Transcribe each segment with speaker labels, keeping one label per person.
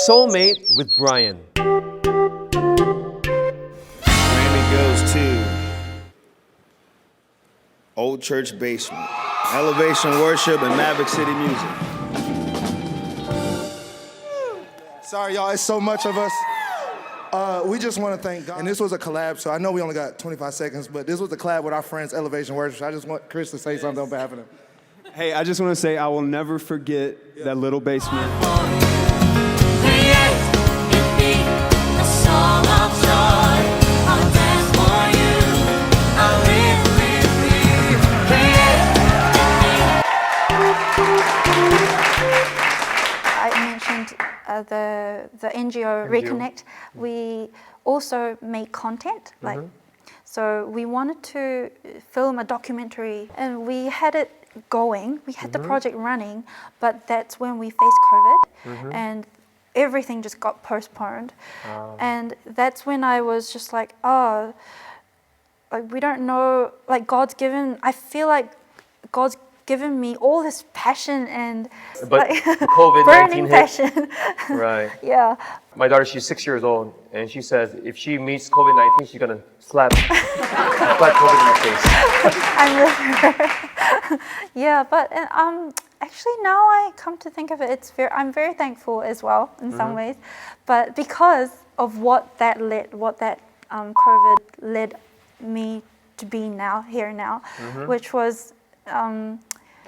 Speaker 1: Soulmate with Brian.
Speaker 2: Grammy goes to Old Church Basement, Elevation-Worship, and Maverick City Music.
Speaker 3: Sorry, y'all, it's so much of us. We just want to thank God. And this was a collab, so I know we only got 25 seconds, but this was a collab with our friends, Elevation-Worship. I just want Chris to say something on behalf of them.
Speaker 4: Hey, I just want to say I will never forget that little basement.
Speaker 5: I mentioned the NGO Reconnect. We also make content, so we wanted to film a documentary, and we had it going. We had the project running, but that's when we faced COVID, and everything just got postponed. And that's when I was just like, oh, like we don't know, like I feel like God's given me all this passion and
Speaker 1: But
Speaker 5: like,
Speaker 1: COVID-19
Speaker 5: burning
Speaker 1: hit.
Speaker 5: passion.
Speaker 1: Right.
Speaker 5: Yeah.
Speaker 1: My daughter, she's 6 years old, and she says if she meets COVID-19, she's gonna slap COVID in the face.
Speaker 5: I'm with her. Yeah, but actually now I come to think of it, I'm very thankful as well in some ways, but because of what that COVID led me to be here now, which was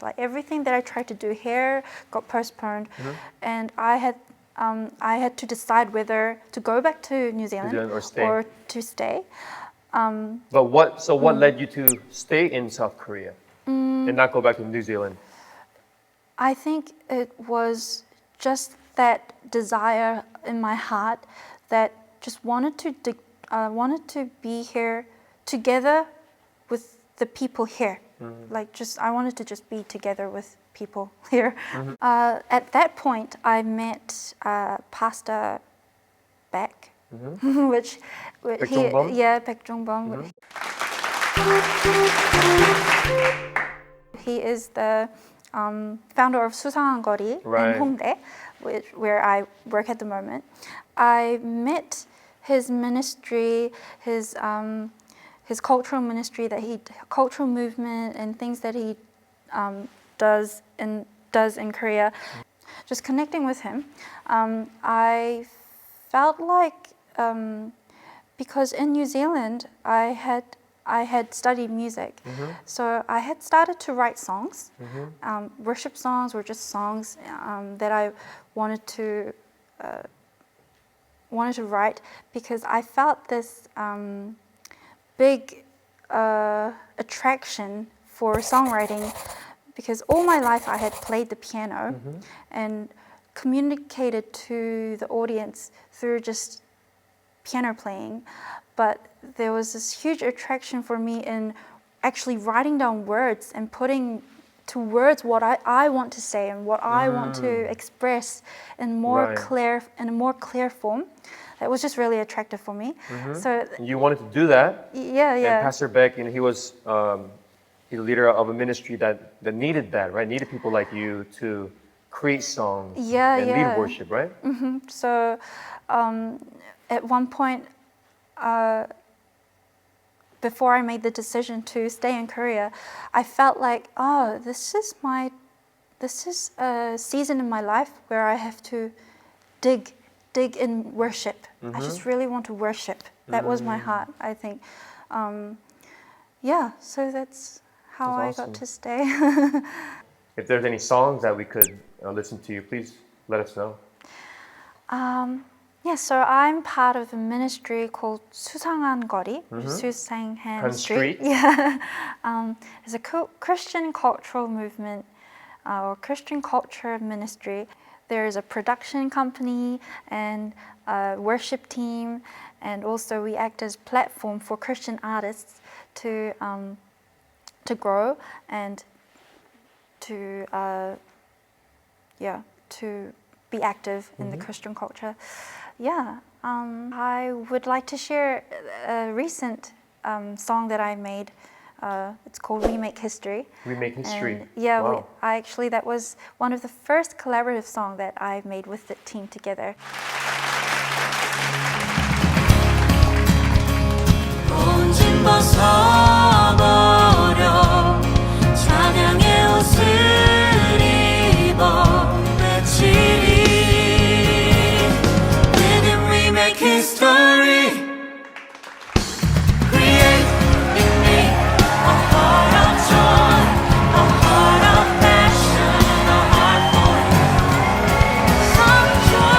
Speaker 5: like everything that I tried to do here got postponed, and I had to decide whether to go back to New Zealand or to stay.
Speaker 1: But what led you to stay in South Korea and not go back to New Zealand?
Speaker 5: I think it was just that desire in my heart that just wanted to be here together with the people here. I wanted to just be together with people here. At that point, I met Pastor Beck, which Baek Jong-bom. He is the founder of 수상한거리 in Hongdae, where I work at the moment. I met his ministry, his cultural ministry cultural movement and things that he does in Korea. Just connecting with him, I felt like because in New Zealand I had studied music, so I had started to write songs, worship songs or just songs that I wanted to write, because I felt this big attraction for songwriting, because all my life I had played the piano and communicated to the audience through just piano playing, but there was this huge attraction for me in actually writing down words and putting to words what I want to say and what I want to express in a more clear form. That was just really attractive for me. So
Speaker 1: you wanted to do that.
Speaker 5: Yeah.
Speaker 1: And Pastor Beck, he was the leader of a ministry that needed that, right? Needed people like you to create songs and lead worship, right?
Speaker 5: So at one point, before I made the decision to stay in Korea, I felt like, oh, this is a season in my life where I have to dig in worship. I just really want to worship. That was my heart, I think. So that's how I got to stay.
Speaker 1: If there's any songs that we could listen to, please let us know.
Speaker 5: So I'm part of a ministry called 수상한거리, 수상한 street. Yeah, it's a Christian cultural movement or Christian culture ministry. There is a production company and a worship team, and also we act as platform for Christian artists to grow and to be active in the Christian culture. I would like to share a recent song that I made It's called We Make History.
Speaker 1: We Make History.
Speaker 5: And yeah,
Speaker 1: Wow.
Speaker 5: that was one of the first collaborative songs that I made with the team together.
Speaker 6: 온 짐 벗어버려 찬양의 옷을 입어 외치리 With him we make history Create in me a heart of joy A heart of passion A heart for you Some joy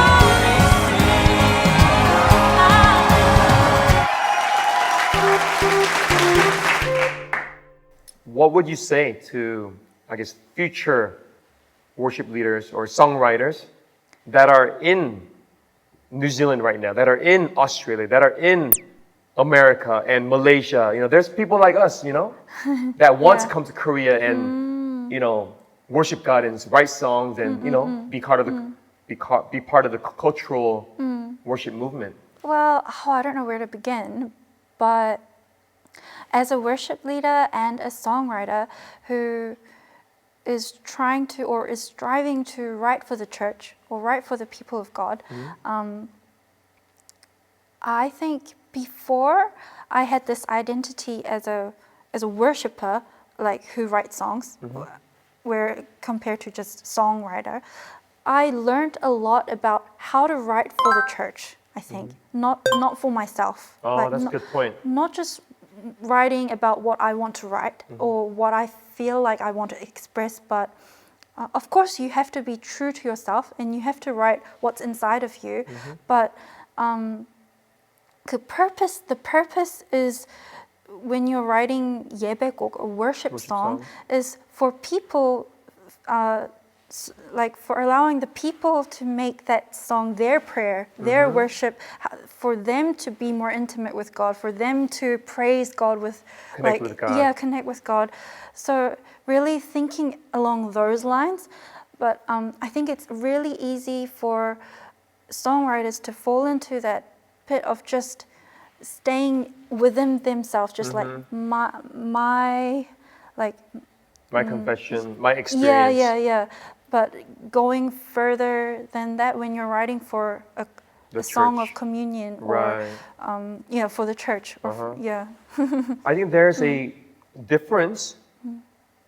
Speaker 1: What would you say to, I guess, future worship leaders or songwriters that are in New Zealand right now, that are in Australia, that are in America and Malaysia? You know, there's people like us, you know, that want to come to Korea and, you know, worship God and write songs and, you know, be part of the be part of the cultural worship movement.
Speaker 5: Well, I don't know where to begin, but as a worship leader and a songwriter who is trying to or is striving to write for the church or write for the people of God, I think before I had this identity as a worshiper, like who writes songs, where compared to just songwriter, I learned a lot about how to write for the church. I think not for myself.
Speaker 1: Oh, that's a good point.
Speaker 5: Not just writing about what I want to write or what I feel like I want to express, but of course you have to be true to yourself and you have to write what's inside of you. But the purpose is when you're writing 예배곡, a worship song, is for people, like for allowing the people to make that song their prayer, their worship, for them to be more intimate with God, for them to praise God with,
Speaker 1: Connect with God.
Speaker 5: Connect with God. So really thinking along those lines. But I think it's really easy for songwriters to fall into that pit of just staying within themselves, just like my
Speaker 1: confession, my experience.
Speaker 5: Yeah. But going further than that, when you're writing for a song of communion or for the church, or
Speaker 1: I think there's a difference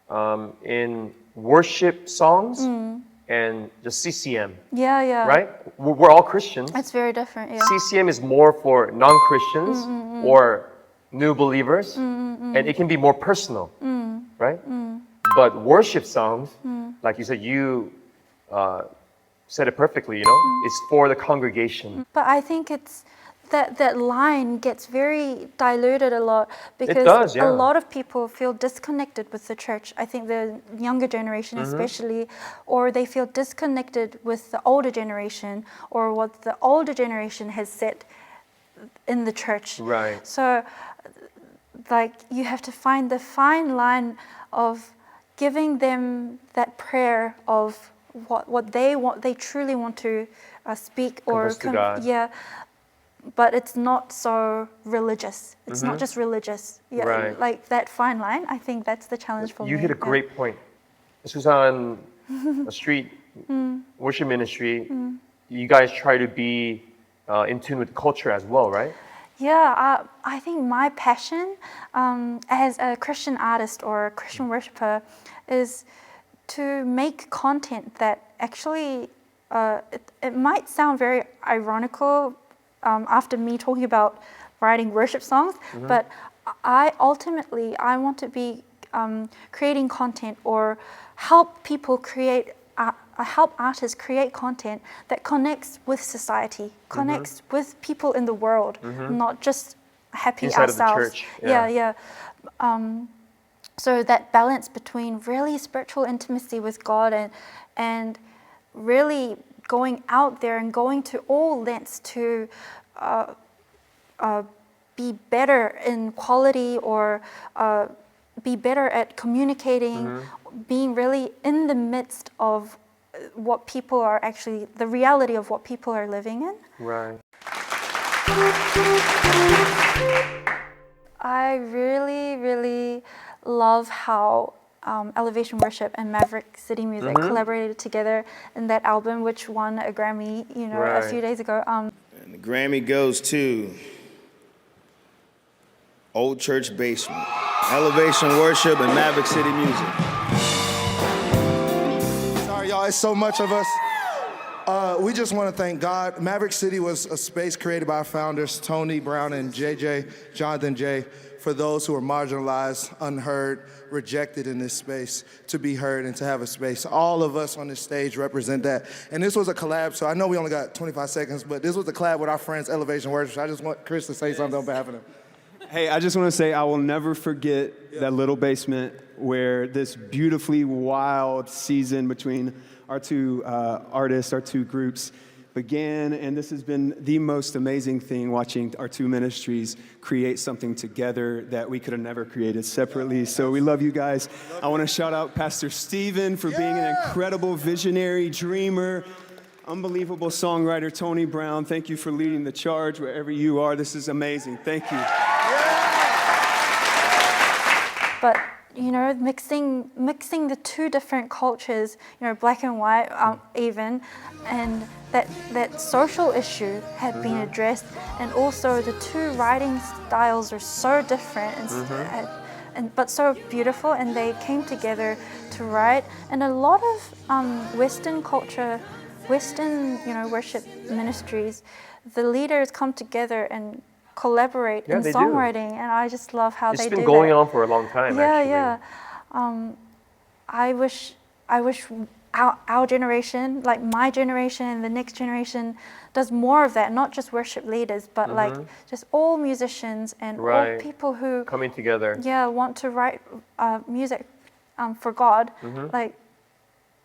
Speaker 1: in worship songs and just CCM.
Speaker 5: Yeah.
Speaker 1: Right? We're all Christians.
Speaker 5: It's very different. Yeah.
Speaker 1: CCM is more for non-Christians or new believers, and it can be more personal, right? But worship songs, like you said, you said it perfectly, you know, it's for the congregation.
Speaker 5: But I think it's that line gets very diluted a lot because
Speaker 1: does, yeah.
Speaker 5: a lot of people feel disconnected with the church. I think the younger generation especially, or they feel disconnected with the older generation or what the older generation has said in the church.
Speaker 1: Right.
Speaker 5: So like you have to find the fine line of giving them that prayer of what they want, they truly want to speak or
Speaker 1: to God.
Speaker 5: Yeah, but it's not so religious. It's not just religious. Yeah,
Speaker 1: Right.
Speaker 5: like that fine line. I think that's the challenge for me.
Speaker 1: You hit a great point. 수상한 street worship ministry, you guys try to be in tune with culture as well, right?
Speaker 5: Yeah, I think my passion as a Christian artist or a Christian worshiper is to make content that actually, it might sound very ironical after me talking about writing worship songs, but I want to be creating content or help people create help artists create content that connects with society, connects with people in the world, not just happy
Speaker 1: Inside
Speaker 5: ourselves.
Speaker 1: of the church.
Speaker 5: Yeah. So that balance between really spiritual intimacy with God and really going out there and going to all lengths to be better in quality or be better at communicating, being really in the midst of what people are actually, the reality of what people are living in.
Speaker 1: Right.
Speaker 5: I really love how Elevation Worship and Maverick City Music collaborated together in that album, which won a Grammy, a few days ago.
Speaker 2: And the Grammy goes to Old Church Basement, Elevation Worship, and Maverick City Music.
Speaker 3: Sorry, y'all, it's so much of us. We just want to thank God. Maverick City was a space created by our founders, Tony Brown and Jonathan J., for those who are marginalized, unheard, rejected in this space, to be heard and to have a space. All of us on this stage represent that. And this was a collab, so I know we only got 25 seconds, but this was a collab with our friends, Elevation Worship. I just want Chris to say something on behalf of them.
Speaker 4: Hey, I just want to say I will never forget that little basement where this beautifully wild season between our two artists, our two groups began, and this has been the most amazing thing, watching our two ministries create something together that we could have never created separately. So we love you guys. I want to shout out Pastor Stephen for being an incredible visionary, dreamer, unbelievable songwriter. Tony Brown, thank you for leading the charge wherever you are. This is amazing. Thank you.
Speaker 5: But mixing the two different cultures, black and white, even, and that social issue had been addressed, and also the two writing styles are so different but so beautiful, and they came together to write. And a lot of Western culture, Western worship ministries, the leaders come together and collaborate in songwriting, and I just love how they do that.
Speaker 1: It's been going on for a long time, actually.
Speaker 5: Yeah. I wish our generation, like my generation and the next generation, does more of that. Not just worship leaders, but like just all musicians and all people who
Speaker 1: coming together.
Speaker 5: Yeah, want to write music for God. Like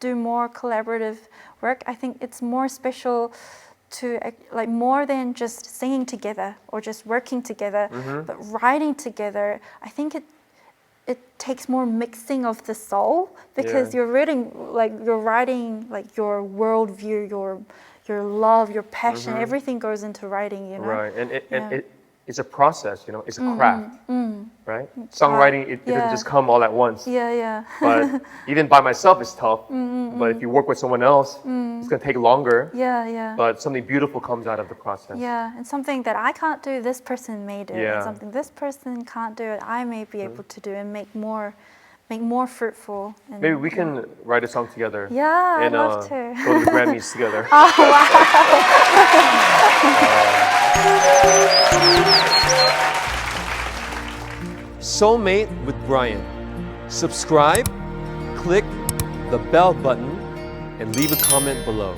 Speaker 5: do more collaborative work. I think it's more special to like more than just singing together or just working together, but writing together. I think it takes more mixing of the soul, because you're writing like your worldview, your love, your passion, everything goes into writing,
Speaker 1: Right, and it's a process, it's a craft, right? Songwriting, it doesn't just come all at once.
Speaker 5: Yeah.
Speaker 1: But even by myself, it's tough. But if you work with someone else, it's going to take longer.
Speaker 5: Yeah.
Speaker 1: But something beautiful comes out of the process.
Speaker 5: Yeah, and something that I can't do, this person may do.
Speaker 1: Yeah.
Speaker 5: And something this person can't do, I may be able to do and make more fruitful. And,
Speaker 1: Maybe we can write a song together.
Speaker 5: Yeah,
Speaker 1: and,
Speaker 5: I'd love to.
Speaker 1: go to the Grammys together. Soulmate with Brian. Subscribe, click the bell button, and leave a comment below.